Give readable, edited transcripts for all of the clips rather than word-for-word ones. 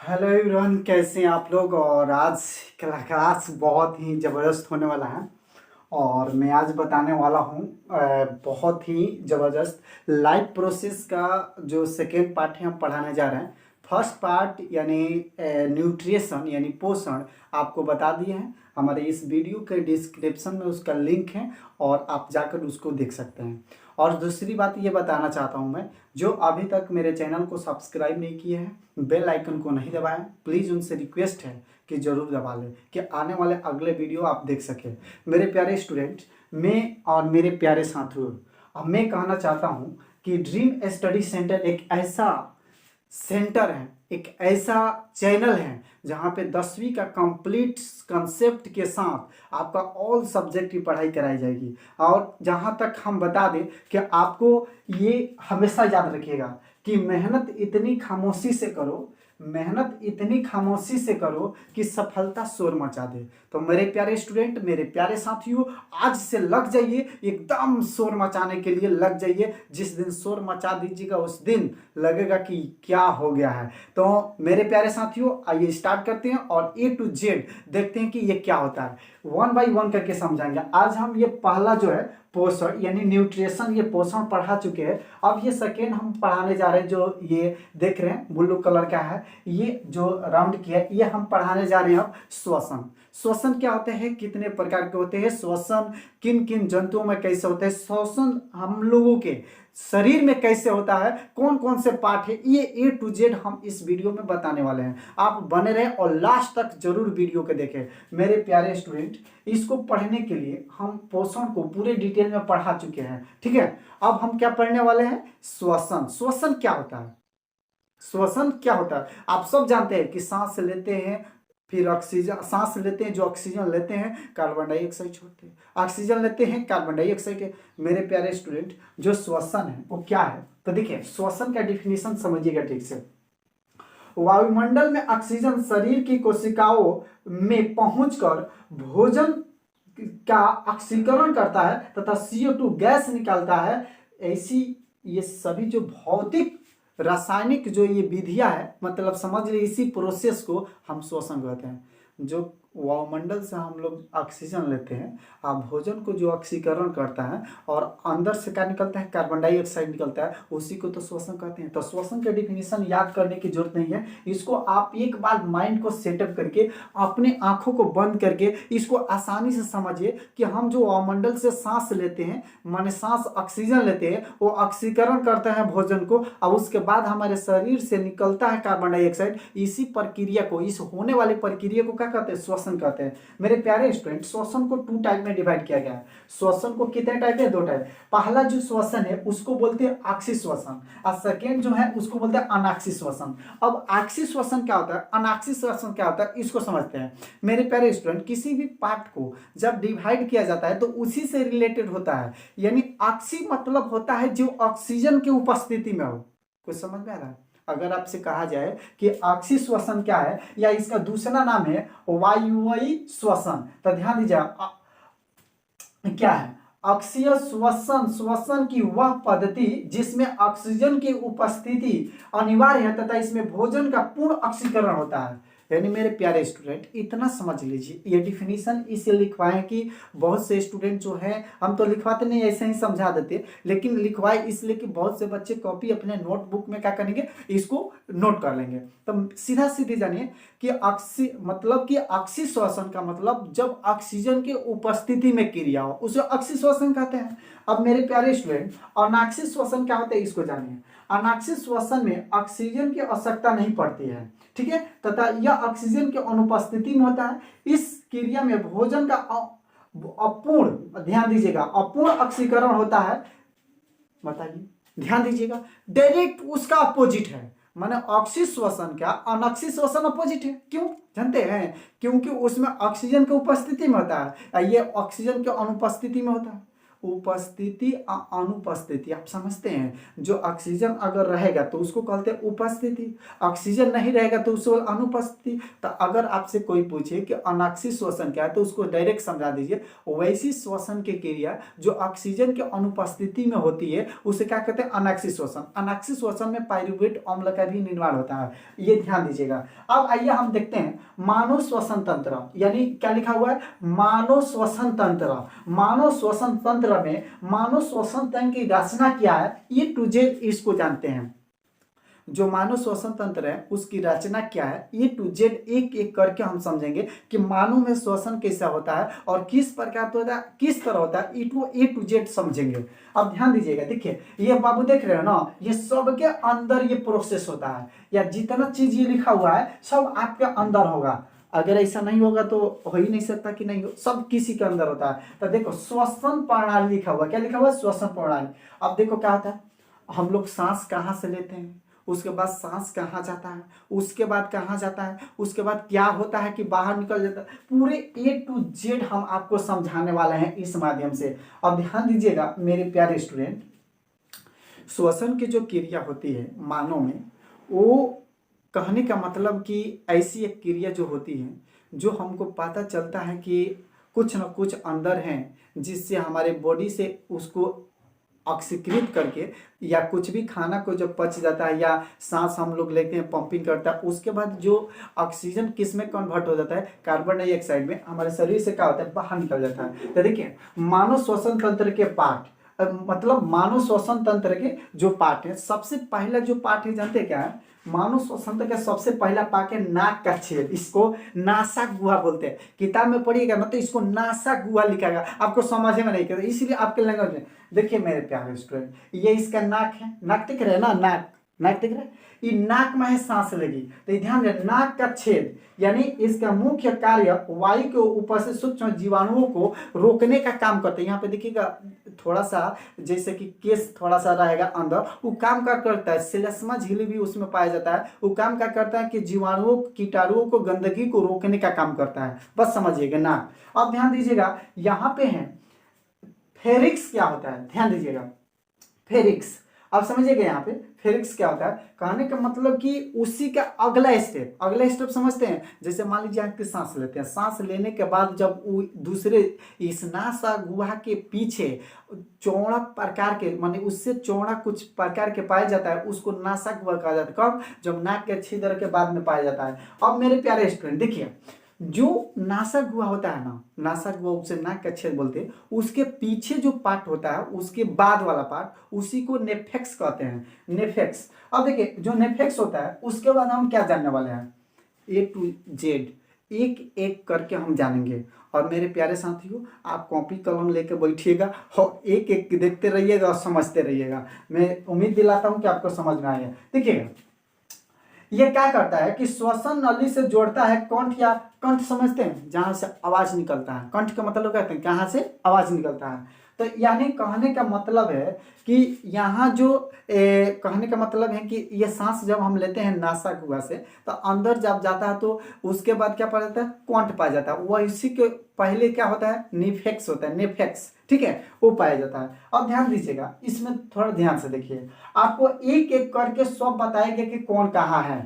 Hello everyone, कैसे हैं आप लोग। और आज क्लास बहुत ही ज़बरदस्त होने वाला है। और मैं आज बताने वाला हूँ बहुत ही ज़बरदस्त लाइफ प्रोसेस का जो सेकेंड पार्ट है हम पढ़ाने जा रहे हैं। फर्स्ट पार्ट यानी न्यूट्रिशन यानी पोषण आपको बता दिए हैं। हमारे इस वीडियो के डिस्क्रिप्शन में उसका लिंक है और आप जाकर उसको देख सकते हैं। और दूसरी बात ये बताना चाहता हूँ मैं, जो अभी तक मेरे चैनल को सब्सक्राइब नहीं किए हैं, बेल आइकन को नहीं दबाएं, प्लीज़ उनसे रिक्वेस्ट है कि ज़रूर दबा लें कि आने वाले अगले वीडियो आप देख सकें। मेरे प्यारे स्टूडेंट, मैं और मेरे प्यारे साथियों, अब मैं कहना चाहता हूँ कि ड्रीम स्टडी सेंटर एक ऐसा सेंटर है, एक ऐसा चैनल है जहाँ पे 10वीं का कंप्लीट कंसेप्ट के साथ आपका ऑल सब्जेक्ट की पढ़ाई कराई जाएगी। और जहाँ तक हम बता दें कि आपको ये हमेशा याद रखिएगा कि मेहनत इतनी खामोशी से करो, मेहनत इतनी खामोशी से करो कि सफलता शोर मचा दे। तो मेरे प्यारे स्टूडेंट, मेरे प्यारे साथियों, आज से लग जाइए, एकदम शोर मचाने के लिए लग जाइए। जिस दिन शोर मचा दीजिएगा उस दिन लगेगा कि क्या हो गया है। तो मेरे प्यारे साथियों, आइए स्टार्ट करते हैं और A to Z देखते हैं कि ये क्या होता है। वन बाई वन करके समझाएंगे। आज हम ये पहला जो है पोषण यानी न्यूट्रिशन, ये पोषण पढ़ा चुके हैं। अब ये सेकेंड हम पढ़ाने जा रहे हैं, जो ये देख रहे हैं ब्लू कलर का है, ये जो राउंड किया है, ये हम पढ़ाने जा रहे हैं अब श्वसन। श्वसन क्या होते हैं, कितने प्रकार के होते हैं, श्वसन किन किन जंतुओं में कैसे होते हैं, श्वसन हम लोगों के शरीर में कैसे होता है, कौन कौन से पार्ट है, ये A to Z हम इस वीडियो में बताने वाले हैं। आप बने रहें और लास्ट तक जरूर वीडियो को देखें। मेरे प्यारे स्टूडेंट, इसको पढ़ने के लिए हम पोषण को पूरे डिटेल में पढ़ा चुके हैं, ठीक है। अब हम क्या पढ़ने वाले हैं, श्वसन। श्वसन क्या होता है, श्वसन क्या होता है आप सब जानते हैं कि सांस लेते हैं, फिर ऑक्सीजन, सांस लेते हैं, जो ऑक्सीजन लेते हैं कार्बन डाइऑक्साइड छोड़ते हैं, ऑक्सीजन लेते हैं कार्बन डाइऑक्साइड। मेरे प्यारे स्टूडेंट, जो श्वसन है वो क्या है, तो देखिए श्वसन का डिफिनीशन समझिएगा ठीक से। वायुमंडल में ऑक्सीजन शरीर की कोशिकाओं में पहुंचकर भोजन का ऑक्सीकरण करता है तथा CO2 गैस निकालता है। ऐसी ये सभी जो भौतिक रासायनिक जो ये विधियां है, मतलब समझ लीजिए इसी प्रोसेस को हम श्वसन कहते हैं। जो वायुमंडल से हम लोग ऑक्सीजन लेते हैं, आप भोजन को जो ऑक्सीकरण करता है और अंदर से क्या निकलता है, कार्बन डाइऑक्साइड निकलता है, उसी को तो श्वसन कहते हैं। तो श्वसन के डिफिनीशन याद करने की जरूरत नहीं है, इसको आप एक बार माइंड को सेटअप करके अपने आंखों को बंद करके इसको आसानी से समझिए कि हम जो वायुमंडल से सांस लेते हैं, माने सांस ऑक्सीजन लेते हैं, वो ऑक्सीकरण करते हैं भोजन को, और उसके बाद हमारे शरीर से निकलता है कार्बन डाइऑक्साइड। इसी प्रक्रिया को, इस होने वाली प्रक्रिया को क्या कहते हैं, श्वसन कहते हैं। मेरे प्यारे स्टूडेंट, श्वसन को 2 टाइप में डिवाइड किया गया है। श्वसन को कितने टाइप है, 2 टाइप। पहला जो श्वसन है उसको बोलते हैं ऑक्सी श्वसन, और सेकेंड जो है उसको बोलते हैं अनाक्सी श्वसन। अब ऑक्सी श्वसन क्या होता है, अनाक्सी श्वसन क्या होता है, इसको समझते हैं। मेरे प्यारे स्टूडेंट, किसी भी पार्ट को जब डिवाइड किया जाता है तो उसी से रिलेटेड होता है। यानी ऑक्सी मतलब होता है जो ऑक्सीजन की उपस्थिति में हो। कुछ समझ में आ रहा है। अगर आपसे कहा जाए कि ऑक्सी श्वसन क्या है, या इसका दूसरा नाम है वायुमयी श्वसन, तो ध्यान दीजिए क्या है अक्षीय श्वसन। श्वसन की वह पद्धति जिसमें ऑक्सीजन की उपस्थिति अनिवार्य है तथा इसमें भोजन का पूर्ण ऑक्सीकरण होता है। यानी मेरे प्यारे स्टूडेंट, इतना समझ लीजिए, ये डिफिनीशन इसलिए लिखवाए कि बहुत से स्टूडेंट जो हैं, हम तो लिखवाते नहीं, ऐसे ही समझा देते, लेकिन लिखवाए इसलिए कि बहुत से बच्चे कॉपी अपने नोटबुक में क्या करेंगे, इसको नोट कर लेंगे। तो सीधा सीधे जानिए कि ऑक्सी श्वसन का मतलब जब ऑक्सीजन की उपस्थिति में क्रिया हो, उसे ऑक्सी श्वसन कहते हैं। अब मेरे प्यारे स्टूडेंट, अनाक्सी श्वसन क्या होता है, इसको जानिए। अनाक्सी श्वसन में ऑक्सीजन की आवश्यकता नहीं पड़ती है, ठीक है, तथा यह ऑक्सीजन की अनुपस्थिति में होता है। इस क्रिया में भोजन का अपूर्ण, ध्यान दीजिएगा, अपूर्ण ऑक्सीकरण होता है। बताइए, ध्यान दीजिएगा, डायरेक्ट उसका अपोजिट है। माने ऑक्सी श्वसन क्या, अनॉक्सी श्वसन अपोजिट है। क्यों जानते हैं, क्योंकि उसमें ऑक्सीजन की उपस्थिति में होता है, ये ऑक्सीजन की अनुपस्थिति में होता है। उपस्थिति अनुपस्थिति। आप समझते हैं, जो ऑक्सीजन अगर रहेगा तो उसको कहते हैं उपस्थिति, ऑक्सीजन नहीं रहेगा तो उसको अनुपस्थिति। तो अगर आपसे कोई पूछे कि अनाक्षी श्वसन क्या है तो उसको डायरेक्ट समझा दीजिए, वैसी श्वसन की क्रिया जो ऑक्सीजन के अनुपस्थिति में होती है उसे क्या कहते हैं, अनाक्षी श्वसन। अनाक्षी श्वसन में पाइरुवेट अम्ल का भी निर्माण होता है, ये ध्यान दीजिएगा। अब आइए हम देखते हैं मानव श्वसन तंत्र, यानी क्या लिखा हुआ है, मानव श्वसन तंत्र। मानव श्वसन तंत्र में मानव श्वसन तंत्र की रचना क्या है, ए टू जेड इसको जानते हैं। जो मानव श्वसन तंत्र है उसकी रचना क्या है, ए टू जेड एक एक करके हम समझेंगे कि मानव में श्वसन कैसा होता है और किस प्रकार होता है, किस तरह होता है, ए टू जेड समझेंगे। अब ध्यान दीजिएगा, देखिए ये बाबू देख रहे हो ना, ये सबके अंदर ये प्रोसेस होता है, या जितना चीज ये लिखा हुआ है सब आपके अंदर होगा। अगर ऐसा नहीं होगा तो हो ही नहीं सकता कि नहीं हो, सब किसी के अंदर होता है। तो देखो श्वसन प्रणाली लिखा हुआ, क्या लिखा हुआ है, श्वसन प्रणाली। अब देखो क्या होता है, हम लोग सांस कहाँ से लेते हैं, उसके बाद सांस कहाँ जाता है, उसके बाद कहाँ जाता है, उसके बाद क्या होता है कि बाहर निकल जाता है, पूरे ए टू जेड हम आपको समझाने वाले हैं इस माध्यम से। अब ध्यान दीजिएगा मेरे प्यारे स्टूडेंट, श्वसन की जो क्रिया होती है मानव में, वो कहने का मतलब कि ऐसी एक क्रिया जो होती है जो हमको पता चलता है कि कुछ न कुछ अंदर है, जिससे हमारे बॉडी से उसको ऑक्सीकृत करके, या कुछ भी खाना को जब पच जाता है या सांस हम लोग लेते हैं पंपिंग करता है, उसके बाद जो ऑक्सीजन किस में कन्वर्ट हो जाता है, कार्बन डाइऑक्साइड में, हमारे शरीर से क्या होता है, बाहर निकल जाता है। तो देखिए मानव श्वसन तंत्र के पार्ट, मतलब मानव श्वसन तंत्र के जो पार्ट है, सबसे पहला जो पार्ट है जानते हैं क्या है, मानव श्वसन तंत्र का सबसे पहला पार्ट है नाक का छेद, इसको नासा गुहा बोलते हैं। किताब में पढ़िएगा ना तो इसको नासा गुहा लिखाएगा, आपको समझ में नहीं करता, इसलिए आपके लैंग्वेज में। देखिए मेरे प्यारे स्टूडेंट, ये इसका नाक है, नाक दिख रहा है ना, नाक, नाक दिख रहा है, ये नाक में है सांस लेगी। तो ध्यान दें, नाक का छेद यानी इसका मुख्य कार्य वायु के ऊपर से सूक्ष्म जीवाणुओं को रोकने का काम करते हैं। यहाँ पे देखिएगा थोड़ा सा, जैसे कि केस थोड़ा सा रहेगा अंदर, वो काम क्या करता है, सेलेस्मा झिल्ली भी उसमें पाया जाता है, वो काम क्या करता है कि जीवाणुओं, कीटाणुओं को, गंदगी को रोकने का काम करता है। बस समझिएगा नाक। अब ध्यान दीजिएगा यहाँ पे है फेरिक्स, क्या होता है, ध्यान दीजिएगा फेरिक्स। अब समझिएगा यहाँ पे फेरिक्स क्या होता है, कहने का मतलब कि उसी का अगला स्टेप समझते हैं। जैसे मान लीजिए आपकी सांस लेते हैं, सांस लेने के बाद जब वो दूसरे इस नासा गुहा के पीछे चौड़ा प्रकार के, माने उससे चौड़ा कुछ प्रकार के पाया जाता है, उसको नासा गुहा कहा जाता है। कब, जब नाक के छिद्र के बाद में पाया जाता है। अब मेरे प्यारे स्टूडेंट देखिए, जो नासा गुहा होता है ना, नासा गुहा उसे नाक का छेद बोलते हैं, उसके पीछे जो पार्ट होता है, उसके बाद वाला पार्ट, उसी को नेफेक्स कहते हैं, नेफेक्स। अब देखिए जो नेफेक्स होता है उसके बाद हम क्या जानने वाले हैं, ए टू जेड एक एक करके हम जानेंगे। और मेरे प्यारे साथियों, आप कॉपी कलम लेके बैठिएगा और एक एक देखते रहिएगा और समझते रहिएगा। मैं उम्मीद दिलाता हूं कि आपको समझ में आएगा। देखिएगा ये क्या करता है कि श्वसन नली से जोड़ता है कंठ, या कंठ समझते हैं जहां से आवाज निकलता है, कंठ का मतलब कहते हैं कहां से आवाज निकलता है। तो यानी कहने का मतलब है कि यहाँ जो कहने का मतलब है कि ये सांस जब हम लेते हैं नासा गुहा से, तो अंदर जब जाता है तो उसके बाद क्या पाया जाता है, कंठ पाया जाता है। वह इसी के पहले क्या होता है, निफेक्स होता है, नेफेक्स, ठीक है, वो पाया जाता है। अब ध्यान दीजिएगा, इसमें थोड़ा ध्यान से देखिए, आपको एक एक करके सब बताएंगे कि कौन कहाँ है,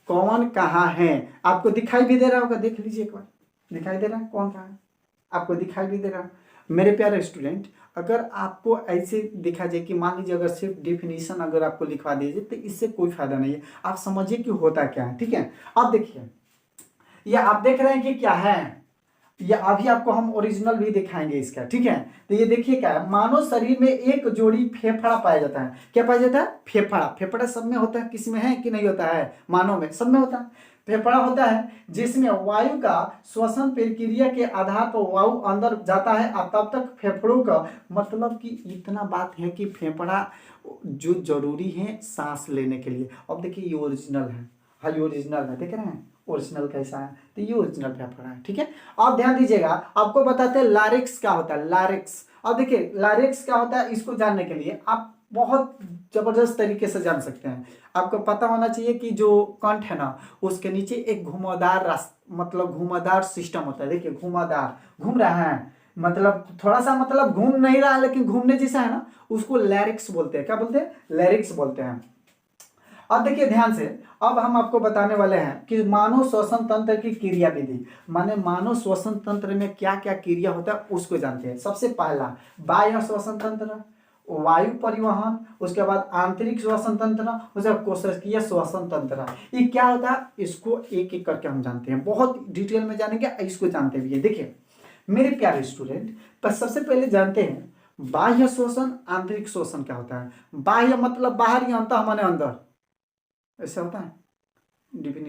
कौन कहाँ है। आपको दिखाई भी दे रहा होगा, देख लीजिए एक बार, दिखाई दे रहा है कौन कहाँ है, आपको दिखाई भी दे रहा है। मेरे प्यारे स्टूडेंट, अगर आपको ऐसे दिखा जाए कि मान लीजिए अगर सिर्फ डेफिनेशन अगर आपको लिखवा दीजिए तो इससे कोई फायदा नहीं है, आप समझिए कि होता क्या है, ठीक है। अब देखिए, ये आप देख रहे हैं कि क्या है, या अभी आपको हम ओरिजिनल भी दिखाएंगे इसका, ठीक है। तो ये देखिए क्या है, मानव शरीर में एक जोड़ी फेफड़ा पाया जाता है। क्या पाया जाता है, फेफड़ा। फेफड़ा सब में होता है, किसी में है कि नहीं होता है, मानव में सब में होता है। फेफड़ा होता है जिसमें वायु का श्वसन प्रक्रिया के आधार पर वायु अंदर जाता है, और तब तक फेफड़ों का मतलब कि इतना बात है कि फेफड़ा जो जरूरी है सांस लेने के लिए। अब देखिए ये ओरिजिनल है, हाँ ये ओरिजिनल है, देख रहे हैं ओरिजिनल कैसा है, तो ये ओरिजिनल फेफड़ा है, ठीक है। अब ध्यान दीजिएगा, आपको बताते हैं लारिक्स क्या होता है, लारिक्स। अब देखिए लारिक्स क्या होता है, इसको जानने के लिए आप बहुत जबरदस्त तरीके से जान सकते हैं। आपको पता होना चाहिए कि जो कंठ है ना, उसके नीचे एक घुमावदार मतलब घुमावदार सिस्टम होता है। देखिए घुमावदार, घूम रहा है, मतलब थोड़ा सा मतलब घूम नहीं रहा लेकिन घूमने जैसा है ना, उसको लैरिक्स बोलते हैं। क्या बोलते हैं? लैरिक्स बोलते हैं। अब देखिए ध्यान से, अब हम आपको बताने वाले हैं कि मानव श्वसन तंत्र की क्रिया विधि, माने मानव श्वसन तंत्र में क्या क्या क्रिया होता है उसको जानते हैं। सबसे पहला बाह्य श्वसन तंत्र, वायु परिवहन, उसके बाद आंतरिक श्वसन तंत्र, उसके बाद कोशिकीय श्वसन तंत्र। ये क्या होता है इसको एक एक करके हम जानते हैं, बहुत डिटेल में जानेंगे, इसको जानते भी है। देखिए मेरे प्यारे स्टूडेंट, पर सबसे पहले जानते हैं बाह्य श्वसन आंतरिक श्वसन क्या होता है। बाह्य मतलब बाहर, या अंतः माने अंदर, ऐसा होता है। डिफिनेशन